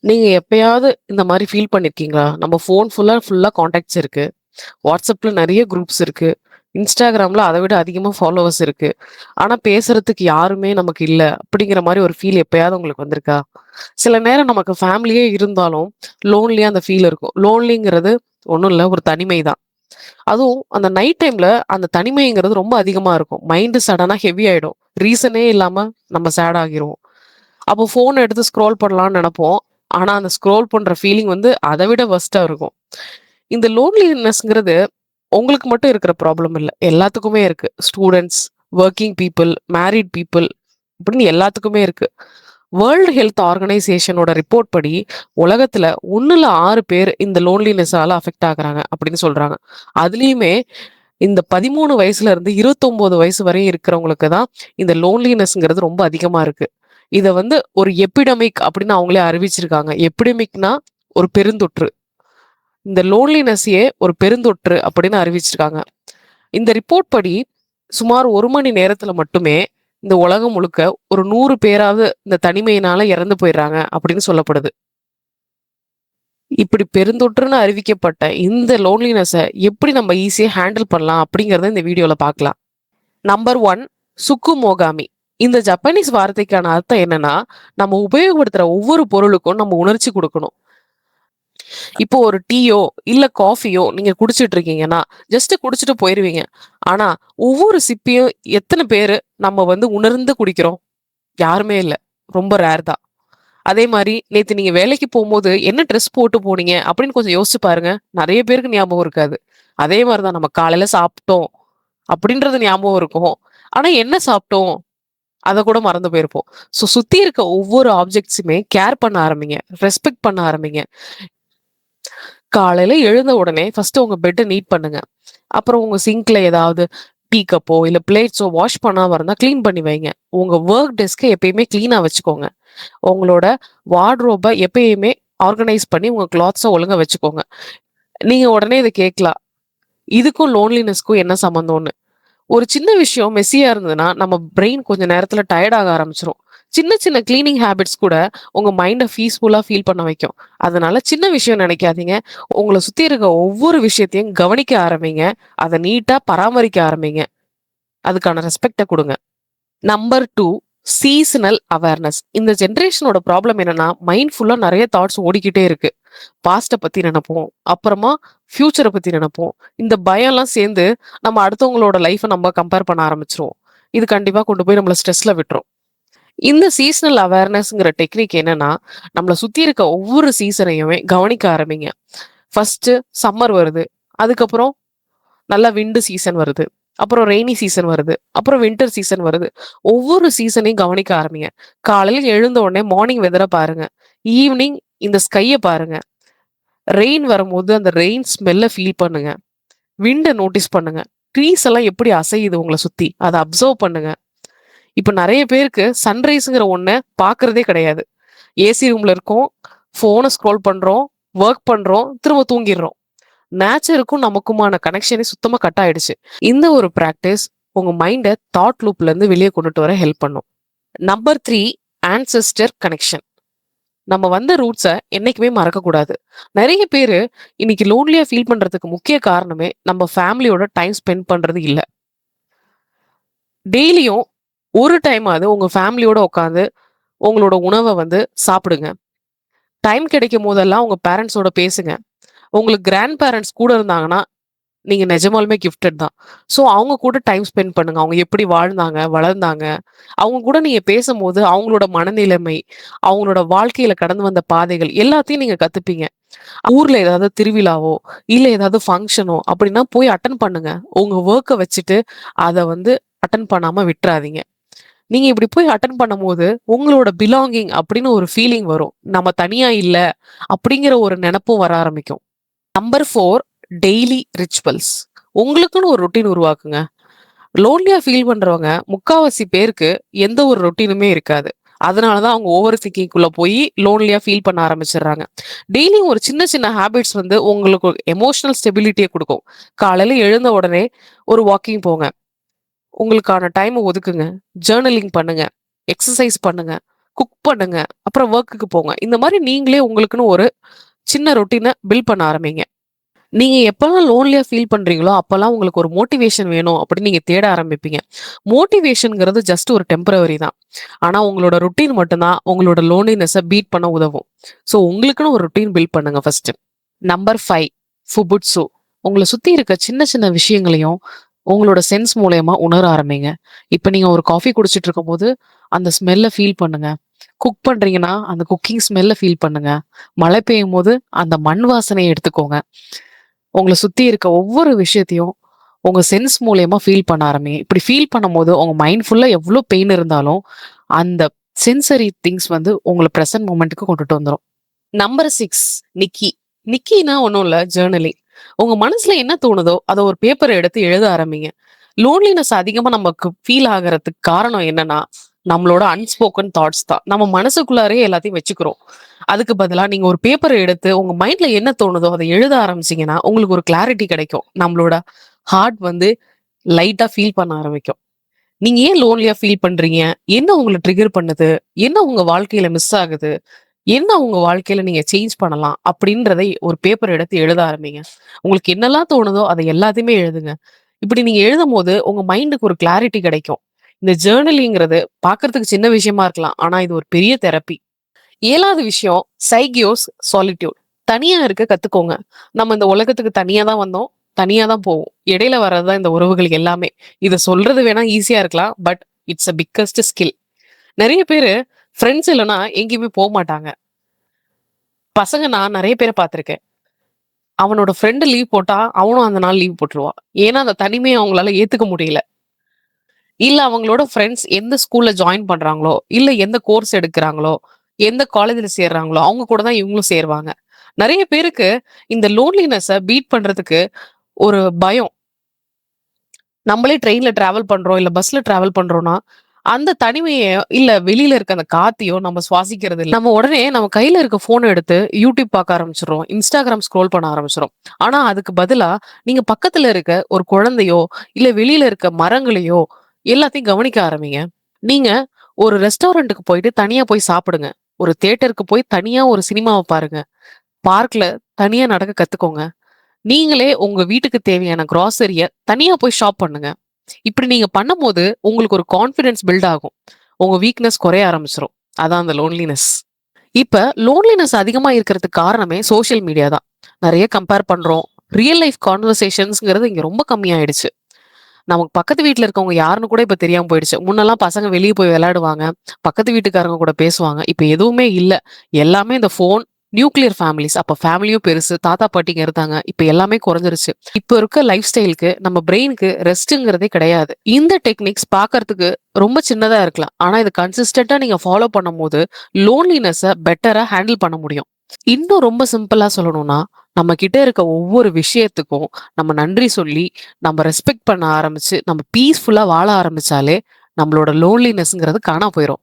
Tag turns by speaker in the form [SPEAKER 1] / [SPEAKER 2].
[SPEAKER 1] நீங்க எப்பயாவது இந்த மாரி ஃபீல் பண்ணியிருக்கீங்களா? நம்ம ஃபோன் ஃபுல்லா கான்டாக்ட்ஸ் இருக்கு. WhatsAppல நெறைய குரூப்ஸ் இருக்கு. Instagramல அத விட அதிகமா ஃபாலோவர்ஸ் இருக்கு. ஆனா பேசுறதுக்கு யாருமே நமக்கு இல்ல. அப்படிங்கிற மாரி ஒரு ஃபீல் எப்பயாவது உங்களுக்கு வந்திருக்கா? சில நேரம் நமக்கு ஃபேமிலியே இருந்தாலும், லோன்லியா அந்த ஃபீல் இருக்கும். லோன்லிங்கிறது ஒண்ணும் இல்ல, ஒரு தனிமை தான். அதுவும் அந்த நைட் டைம்ல அந்த தனிமைங்கிறது ரொம்ப அதிகமா இருக்கும். மைண்ட் சடனா ஹெவி ஆயிடும். ரீசனே இல்லாம நம்ம சேட் ஆகிருவோம். அப்போ ஃபோன் எடுத்து ஸ்க்ரோல் பண்ணலாம்னு நெனப்போம். ஆனா, அந்த ஸ்க்ரோல் பண்ற ஃபீலிங் வந்து அத விட வொர்ஸ்ட்டா இருக்கும். இந்த லோன்லினஸ்ங்கிறது உங்களுக்கு மட்டும் இருக்கிற ப்ராப்ளம் இல்ல. எல்லாத்துக்குமே இருக்கு. Students, working people, married people இப்படின்னு எல்லாத்துக்குமே இருக்கு. வேர்ல்ட் ஹெல்த் ஆர்கனைசேஷனோட ரிப்போர்ட் படி, உலகத்துல 1ல 6 பேர் இந்த லோன்லினஸால அஃபெக்ட் ஆகுறாங்க அப்படின்னு சொல்றாங்க. அதுலயுமே இந்த 13 வயசுல இருந்து 29 வயசு வரையும் இருக்கிறவங்களுக்கு தான் இந்த லோன்லினஸ்ங்கிறது ரொம்ப அதிகமா இருக்கு. இத வந்து ஒரு எபிடமிக் அப்படின்னு அவங்களே அறிவிச்சிருக்காங்க. எபிடமிக்னா ஒரு பெருந்தொற்று. இந்த லோன்லினஸ்ஸயே ஒரு பெருந்தொற்று அப்படின்னு அறிவிச்சிருக்காங்க. இந்த ரிப்போர்ட் படி சுமார் 1 மணி நேரத்துல மட்டுமே இந்த உலகம் முழுக்க ஒரு 100 பேராவது இந்த தனிமையினால இறந்து போயிடுறாங்க அப்படின்னு சொல்லப்படுது. இப்படி பெருந்தொற்றுன்னு அறிவிக்கப்பட்ட இந்த லோன்லினஸ எப்படி நம்ம ஈஸியா ஹேண்டில் பண்ணலாம் அப்படிங்கிறத இந்த வீடியோல பார்க்கலாம். நம்பர் 1 சுக்குமோகாமி. இந்த ஜப்பானீஸ் வார்த்தைக்கான அர்த்தம் என்னன்னா, நம்ம உபயோகப்படுத்துற ஒவ்வொரு பொருளுக்கும் நம்ம உணர்ச்சி குடுக்கணும். இப்போ ஒரு டீயோ, இல்ல காஃபியோ நீங்க குடிச்சிட்டு இருக்கீங்கன்னா, ஜஸ்ட் குடிச்சிட்டு போயிருவீங்க. ஆனா, ஒவ்வொரு சிப்பையும் எத்தன பேரு நம்ம வந்து உணர்ந்து குடிக்கிறோம்? யாருமே இல்ல. ரொம்ப ரேர் தான். அதே மாரி நேத்து நீங்க வேலைக்கு போம்போது என்ன ட்ரெஸ் போட்டு போனீங்க? அப்படின்னு கொஞ்சம் யோசிச்சு பாருங்க. நெறைய பேருக்கு ஞாபகம் இருக்காது. அதே மாரி தான் நம்ம காலையில சாப்பிட்டோம் அப்படின்றது ஞாபகம் இருக்கும். ஆனா என்ன சாப்பிட்டோம்? அத கூட மறந்து போயிருப்போம். சுத்தி இருக்க ஒவ்வொரு ஆப்ஜெக்ட்ஸுமே கேர் பண்ண ஆரம்பிங்க. ரெஸ்பெக்ட் பண்ண ஆரம்பிங்க. காலையில எழுந்த உடனே ஃபர்ஸ்ட்டு உங்க பெட்ட நீட் பண்ணுங்க. அப்புறம் உங்க சிங்க்ல ஏதாவது டீ கப்போ, இல்ல பிளேட்ஸோ வாஷ் பண்ணாம இருந்தா கிளீன் பண்ணி வைங்க. உங்க வொர்க் டெஸ்க்க எப்பயுமே கிளீனா வச்சுக்கோங்க. உங்களோட வார்ட்ரோப எப்பயுமே ஆர்கனைஸ் பண்ணி உங்க கிளாத்ஸ ஒழுங்கா வச்சுக்கோங்க. நீங்க உடனே இத கேட்கலாம். இதுக்கும் லோன்லினஸ்க்கும் என்ன சம்மந்தம்னு? ஒரு சின்ன விஷயம் மெஸ்ஸியா இருந்ததுன்னா, நம்ம பிரெயின் கொஞ்ச நேரத்துல டயர்ட் ஆக ஆரம்பிச்சுரும். சின்ன சின்ன கிளீனிங் ஹேபிட்ஸ் கூட உங்க மைண்ட பீஸ்ஃபுல்லா ஃபீல் பண்ண வைக்கும். அதனால சின்ன விஷயம் நினைக்காதீங்க. உங்கள சுத்தி இருக்க ஒவ்வொரு விஷயத்தையும் கவனிக்க ஆரம்பிங்க. அத நீட்டா பராமரிக்க ஆரம்பிங்க. அதுக்கான ரெஸ்பெக்ட்ட குடுங்க. Number 2 seasonal awareness. இந்த ஜெனரேஷனோட ப்ராப்ளம் என்னன்னா, மைண்ட் ஃபுல்லா நெறைய தாட்ஸ் ஓடிக்கிட்டே இருக்கு. பாஸ்ட்ட பத்தி நெனப்போம். அப்புறமா ஃபியூச்சர பத்தி நெனப்போம். இந்த பயம்லாம் சேர்ந்து நம்ம அடுத்தவங்களோட லைஃப நம்ம கம்பேர் பண்ண ஆரம்பிச்சுருவோம். இது கண்டிப்பா கொண்டு போய் நம்மள ஸ்ட்ரெஸ்ல விட்டுரும். இந்த சீசனல் அவேர்னஸ்ங்கிற டெக்னிக் என்னன்னா, நம்மள சுத்தி இருக்க ஒவ்வொரு சீசனையுமே கவனிக்க ஆரம்பிங்க. ஃபர்ஸ்ட்டு சம்மர் வருது. அதுக்கப்புறம் நல்லா விண்டு சீசன் வருது. அப்புறம் ரெய்னி சீசன் வருது. அப்புறம் வின்டர் சீசன் வருது. ஒவ்வொரு சீசனையும் கவனிக்க ஆரம்பிங்க. காலையில எழுந்த உடனே மார்னிங் வெதர பாருங்க. ஈவினிங் இந்த ஸ்கைய பாருங்க. ரெயின் வரும்போது அந்த ரெயின் ஸ்மெல்ல ஃபீல் பண்ணுங்க. விண்ட நோட்டீஸ் பண்ணுங்க. ட்ரீஸ் எல்லாம் எப்படி அசையுது உங்கள சுத்தி. அத அப்சர்வ் பண்ணுங்க. இப்ப நெறைய பேருக்கு சன்ரைஸ்ங்கிற ஒண்ண பார்க்கறதே கிடையாது. ஏசி ரூம்ல இருக்கோம். ஃபோன ஸ்க்ரோல் பண்றோம். வொர்க் பண்றோம். திரும்ப தூங்கிர்றோம். நேச்சருக்கும் நமக்குமான கனெக்ஷனே சுத்தமா கட் ஆயிடுச்சு. இந்த ஒரு பிராக்டிஸ் உங்க மைண்ட தாட் லூப்ல இருந்து வெளிய கொண்டுட்டு வர ஹெல்ப் பண்ணும். Number 3 ancestor connection. நம்ம வந்த ரூட்ஸ என்னைக்குமே மறக்கக்கூடாது. நெறைய பேரு இன்னைக்கு லோன்லியா ஃபீல் பண்றதுக்கு முக்கிய காரணமே நம்ம ஃபேமிலியோட டைம் ஸ்பெண்ட் பண்றது இல்ல. டெய்லியும் ஒரு டைமாவது உங்க ஃபேமிலியோட உட்காந்து உங்களோட உணவ வந்து சாப்பிடுங்க. டைம் கிடைக்கும் போதெல்லாம் உங்க பேரண்ட்ஸோட பேசுங்க. உங்களுக்கு கிராண்ட் பேரண்ட்ஸ் கூட இருந்தாங்கன்னா, நீங்க நிஜமாலுமே கிஃப்டட் தான். ஸோ அவங்க கூட டைம் ஸ்பெண்ட் பண்ணுங்க. அவங்க எப்படி வாழ்ந்தாங்க, வளர்ந்தாங்க. அவங்க கூட நீங்க பேசும்போது அவங்களோட மனநிலைமை, அவங்களோட வாழ்க்கையில கடந்து வந்த பாதைகள் எல்லாத்தையும் நீங்க கத்துப்பீங்க. ஊர்ல ஏதாவது திருவிழாவோ, இல்ல ஏதாவது ஃபங்ஷனோ அப்படின்னா போய் அட்டெண்ட் பண்ணுங்க. உங்க வொர்க்க வச்சுட்டு அத வந்து அட்டெண்ட் பண்ணாம விட்றாதீங்க. நீங்க இப்படி போய் அட்டெண்ட் பண்ணும்போது, உங்களோட பிலாங்கிங் அப்படின்னு ஒரு ஃபீலிங் வரும். நம்ம தனியா இல்ல அப்படிங்கிற ஒரு நெனப்பும் வர ஆரம்பிக்கும். Number 4 daily rituals. உங்களுக்குன்னு ஒரு ரொட்டீன் உருவாக்குங்க. லோன்லியா ஃபீல் பண்றவங்க முக்காவாசி பேருக்கு எந்த ஒரு ரொட்டீனுமே இருக்காது. அதனால தான் அவங்க ஓவர் திங்கிங்குள்ள போய் லோன்லியா ஃபீல் பண்ண ஆரம்பிச்சுடுறாங்க. டெய்லியும் ஒரு சின்ன சின்ன ஹேபிட்ஸ் வந்து உங்களுக்கு எமோஷனல் ஸ்டெபிலிட்டிய குடுக்கும். காலையில எழுந்த உடனே ஒரு வாக்கிங் போங்க. உங்களுக்கான டைம ஒதுக்குங்க. ஜர்னலிங் பண்ணுங்க. எக்சர்சைஸ் பண்ணுங்க. குக் பண்ணுங்க. அப்புறம் வொர்க்குக்கு போங்க. இந்த மாரி நீங்களே உங்களுக்குன்னு ஒரு சின்ன ரொட்டீன பில்ட் பண்ண ஆரம்பிங்க. நீங்க எப்பலாம் லோன்லியா ஃபீல் பண்றீங்களோ, அப்பலாம் உங்களுக்கு ஒரு மோட்டிவேஷன் வேணும் அப்படின்னு நீங்க தேட ஆரம்பிப்பீங்க. மோட்டிவேஷன்ங்கிறது ஜஸ்ட் ஒரு டெம்பரவரி தான். ஆனா உங்களோட ரொட்டீன் மட்டும் தான் உங்களோட லோன்லினெஸ்ஸ பீட் பண்ண உதவும். ஸோ உங்களுக்குன்னு ஒரு ரொட்டீன் பில்ட் பண்ணுங்க ஃபர்ஸ்ட்டு. நம்பர் 5 ஃபுபுட்சு. உங்கள சுத்தி இருக்க சின்ன சின்ன விஷயங்களையும் உங்களோட சென்ஸ் மூலியமா உணர ஆரம்பிங்க. இப்ப நீங்க ஒரு காஃபி குடிச்சிட்டு இருக்கும்போது, அந்த ஸ்மெல்ல ஃபீல் பண்ணுங்க. குக் பண்றீங்கன்னா, அந்த குக்கிங் ஸ்மெல்ல ஃபீல் பண்ணுங்க. மழை பெய்யும்போது அந்த மண் வாசனைய எடுத்துக்கோங்க. உங்கள சுத்தி இருக்க ஒவ்வொரு விஷயத்தையும் உங்க சென்ஸ் மூலியமா ஃபீல் பண்ண ஆரம்பிங்க. இப்படி ஃபீல் பண்ணும்போது உங்க மைண்ட் ஃபுல்லா எவ்ளோ பெயின் இருந்தாலும், அந்த சென்சரி திங்ஸ் வந்து உங்கள பிரசன்ட் மொமெண்ட்க்கு கொண்டுட்டு வந்துரும். நம்பர் 6 நிக்கி. நிக்கினா ஒண்ணும் இல்ல ஜர்னலிங். உங்க மனசுல என்ன தோணுதோ, அத ஒரு பேப்பர் எடுத்து எழுத ஆரம்பிங்க. லோன்லினஸ் அதிகமா நமக்கு ஃபீல் ஆகுறதுக்கு காரணம் என்னன்னா, நம்மளோட அன்ஸ்போக்கன் தாட்ஸ் தான். நம்ம மனசுக்குள்ளாரயே எல்லாத்தையும் வச்சுக்கிறோம். அதுக்கு பதிலா நீங்க ஒரு பேப்பர எடுத்து உங்க மைண்ட்ல என்ன தோணுதோ அத எழுத ஆரம்பிச்சீங்கன்னா, உங்களுக்கு ஒரு கிளாரிட்டி கிடைக்கும். நம்மளோட ஹார்ட் வந்து லைட்டா ஃபீல் பண்ண ஆரம்பிக்கும். நீங்க ஏன் லோன்லியா ஃபீல் பண்றீங்க? என்ன உங்கள ட்ரிகர் பண்ணுது? என்ன உங்க வாழ்க்கையில மிஸ் ஆகுது? என்ன உங்க வாழ்க்கையில நீங்க சேஞ்ச் பண்ணலாம்? அப்படின்றதை ஒரு பேப்பர் எடுத்து எழுத ஆரம்பிங்க. உங்களுக்கு என்னலாம் தோணுதோ அத எல்லாத்தையுமே எழுதுங்க. இப்படி நீங்க எழுதும்போது உங்க மைண்டுக்கு ஒரு கிளாரிட்டி கிடைக்கும். இந்த ஜர்னலிங்கிறது பார்க்கறதுக்கு சின்ன விஷயமா இருக்கலாம். ஆனா இது ஒரு பெரிய தெரப்பி. 7வது விஷயம் சைகியோஸ் சாலிட்யூட். தனியா இருக்க கத்துக்கோங்க. நம்ம இந்த உலகத்துக்கு தனியா தான் வந்தோம். தனியா தான் போவோம். இடையில வர்றது தான் இந்த உறவுகள் எல்லாமே. இத சொல்றது வேணா ஈஸியா இருக்கலாம். But it's a biggest skill. நெறைய பேரு ஃப்ரெண்ட்ஸ் இல்லன்னா எங்கேயுமே போமாட்டாங்க. பசங்க நான் நெறைய பேர பார்த்துருக்கேன். அவனோட ஃப்ரெண்ட் லீவ் போட்டா, அவனும் அந்த நாள் லீவ் போட்டுருவான். ஏன்னா, அந்த தனிமைய அவங்களால ஏத்துக்க முடியல. இல்ல அவங்களோட ஃப்ரெண்ட்ஸ் எந்த ஸ்கூல்ல ஜாயின் பண்றாங்களோ, இல்ல எந்த கோர்ஸ் எடுக்குறாங்களோ, எந்த காலேஜ்ல சேர்றாங்களோ, அவங்க கூட தான் இவங்களும் சேருவாங்க. நெறைய பேருக்கு இந்த லோன்லினஸ்ஸ பீட் பண்றதுக்கு ஒரு பயம். நம்மளே ட்ரெயின்ல டிராவல் பண்றோம், இல்ல பஸ்ல டிராவல் பண்றோம்னா, அந்த தனிமைய இல்ல வெளியில இருக்க அந்த காத்தையோ நம்ம சுவாசிக்கிறது இல்ல. நம்ம உடனே நம்ம கையில இருக்க ஃபோன எடுத்து YouTube பார்க்க ஆரம்பிச்சுடுறோம். Instagram ஸ்க்ரோல் பண்ண ஆரம்பிச்சுரும். ஆனா அதுக்கு பதிலா நீங்க பக்கத்துல இருக்க ஒரு குழந்தையோ, இல்ல வெளியில இருக்க மரங்களையோ எல்லாத்தையும் கவனிக்க ஆரம்பிங்க. நீங்க ஒரு ரெஸ்டாரண்ட்டுக்கு போயிட்டு தனியா போய் சாப்பிடுங்க. ஒரு தியேட்டருக்கு போய் தனியா ஒரு சினிமாவ பாருங்க. பார்க்ல தனியா நடக்க கத்துக்கோங்க. நீங்களே உங்க வீட்டுக்கு தேவையான கிராசரிய தனியா போய் ஷாப் பண்ணுங்க. இப்படி நீங்க பண்ணும்போது உங்களுக்கு ஒரு கான்ஃபிடன்ஸ் பில்ட் ஆகும். உங்க வீக்னஸ் குறைய ஆரம்பிச்சுரும். அதான் அந்த லோன்லினஸ். இப்ப லோன்லினஸ் அதிகமா இருக்கிறதுக்கு காரணமே சோசியல் மீடியா தான். நெறைய கம்பேர் பண்றோம். ரியல் லைஃப் கான்வர்சேஷன்ஸ்ங்கிறது இங்க ரொம்ப கம்மியாயிடுச்சு. நமக்கு பக்கத்து வீட்ல இருக்கவங்க யாருன்னு கூட இப்ப தெரியாம போயிடுச்சு. முன்னலாம் பசங்க வெளிய போய் விளையாடுவாங்க. பக்கத்து வீட்டுக்காரங்க கூட பேசுவாங்க. இப்ப எதுவுமே இல்ல. எல்லாமே இந்த ஃபோன், நியூக்ளியர் ஃபேமிலிஸ். அப்ப ஃபேமிலியும் பெருசு. தாத்தா, பாட்டிங்க இருந்தாங்க. இப்ப எல்லாமே குறைஞ்சிருச்சு. இப்ப இருக்க லைஃப் ஸ்டைலுக்கு நம்ம பிரெயினுக்கு ரெஸ்ட்ங்கிறதே கிடையாது. இந்த டெக்னிக்ஸ் பார்க்கறதுக்கு ரொம்ப சின்னதா இருக்கலாம். ஆனா இது கன்சிஸ்டன்ட்டா நீங்க ஃபாலோ பண்ணும்போது, லோன்லினஸ்ஸ பெட்டரா ஹேண்டில் பண்ண முடியும். இன்னும் ரொம்ப சிம்பிளா சொல்லணும்னா, நம்ம கிட்ட இருக்க ஒவ்வொரு விஷயத்துக்கும் நம்ம நன்றி சொல்லி, நம்ம ரெஸ்பெக்ட் பண்ண ஆரம்பிச்சு, நம்ம பீஸ்ஃபுல்லா வாழ ஆரம்பிச்சாலே, நம்மளோட லோன்லினஸ்ங்கிறது காணாம போயிரும்.